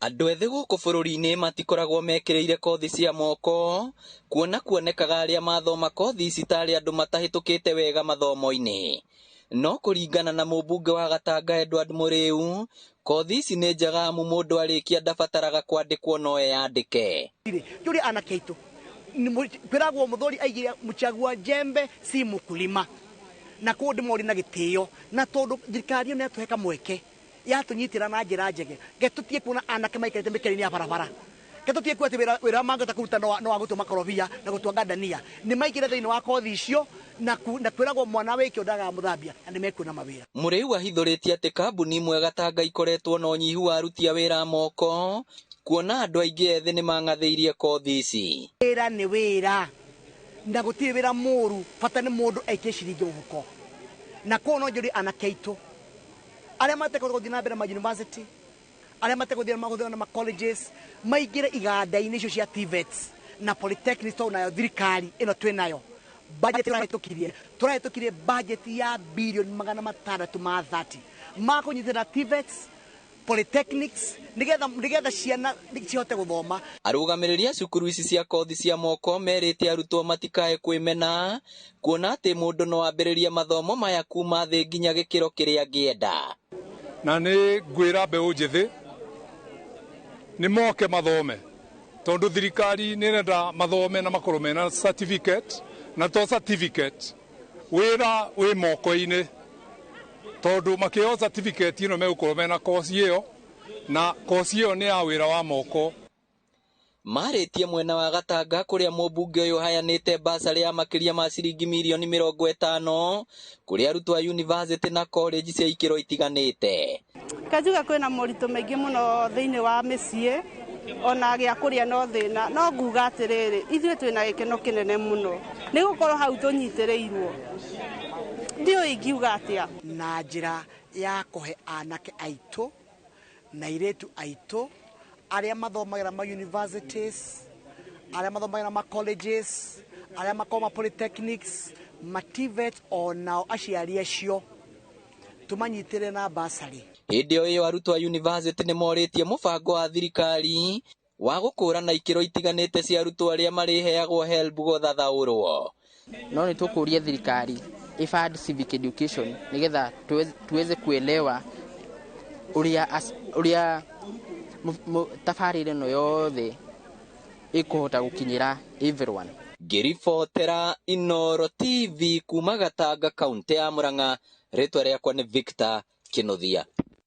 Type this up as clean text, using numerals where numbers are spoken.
Andũ ethĩ gũkũ bũrũri-inĩ matikoragwo mekireire kothi cia moko, kuonekaga arĩa mathoma kothi ici tarĩ andũ matahĩtũkĩte wega mathomo-inĩ. No kũringana na mũmbunge wa Gatanga Edward Mũrĩu, kothi ici nĩ njega amu mũndũ arĩkia ndabataraga kwandĩkwo no eyandĩke. Yule anakeitu kwiragwo muthuri aigire mchagua jembe si mukulima na kundi mori na gitio na tondu thirikari ne atuheka mweke yatunyitira na njira njege getutie kuna anake maikarite mikeri-ini ya barabara getutie kwati wira mangata kuruta no agutuma korobia na gutwanga ndania ni maikire thiini wa kothi icio na kwiragwo mwana wiki ndaga muthambia na mekuna mawira. Mũrĩu ahithũrĩtie atĩ kambuni imwe Gatanga ikoretwo na ũnyihu wa aruti a wĩra moko, kuona andũ aingĩ ethĩ nĩ mang'athĩirie kothi ici. Wĩra nĩ wĩra na gũtirĩ wĩra mũru, bata nĩ mũndũ aikie ciringi mũhuko. Na kuo no njũrie anake aitũ arĩa matekũhota gũthiĩ na mbere ma university, arĩa matekũhota na colleges, maingĩre iganda-inĩ icio cia TVETs na polytechnics to nayo thirikari ĩno twĩ nayo. Budget tũrahĩtũkirie budget ya bilioni 630 makũnyitĩra TVETs, polytechnics nigetha ciana cihote guthoma. Arũgamĩrĩri a cukuru ici cia kothi cia moko merĩte arutwo matikae kwĩmena, kuona atĩ mũndũ no ambĩrĩrie mathomo maya kuma thĩ nginya gĩkĩro kĩrĩa angĩenda. Na nĩ ngwĩra mbeũ njĩthĩ nĩ moke mathome, tondũ thirikari nĩ renda mathome na makorwo mena certificate, na to certificate wĩra wĩ moko-inĩ, tondu makĩo certificate ĩno megũkorwo mena kosi ĩyo, na kosi ĩyo nĩ ya wĩra wa moko. Marĩtie mwena wa Gatanga kũrĩa mũmbunge ũyũ hayanĩte basarĩ ya makĩria ma ciringi mirioni 50 kũrĩ arutwo a university na college cia ikĩro itiganĩte. Kajuga kwĩna moritũ maingĩ mũno thĩinĩ wa mĩciĩ, ona gĩa kũrĩa no thĩna, no nguga atĩrĩrĩ, ithuĩ twĩna gĩkeno kĩnene mũno nĩ gũkorwo hau tũnyitĩrĩirwo. Ndiũ ingiuga atĩa na njĩra ya kũhe anake aitũ na airĩtu aitũ arĩa mathomagĩra ma universities, arĩa mathomagĩra ma colleges, arĩa makoma ma polytechnics, ma TVET, onao aciari acio tumanyitĩrĩre na basarĩ. Hĩndĩ o ĩyo arutwo a university nĩ morĩtie mũbango wa thirikari wa gũkũrana ikĩro itiganĩte cia arutwo arĩa marĩheagwo HELB gũthathaũrwo. No nĩ tũkũria thirikari ifund civic education nigetha tuweze kuelewa uria tabarĩra ĩno yothe ĩkũhota gũkinyĩra everyone. Ngĩribotera Inooro TV kuma Gatanga, kaunti ya Murang'a, rĩtwa rĩakwa nĩ Victor Kĩnuthia.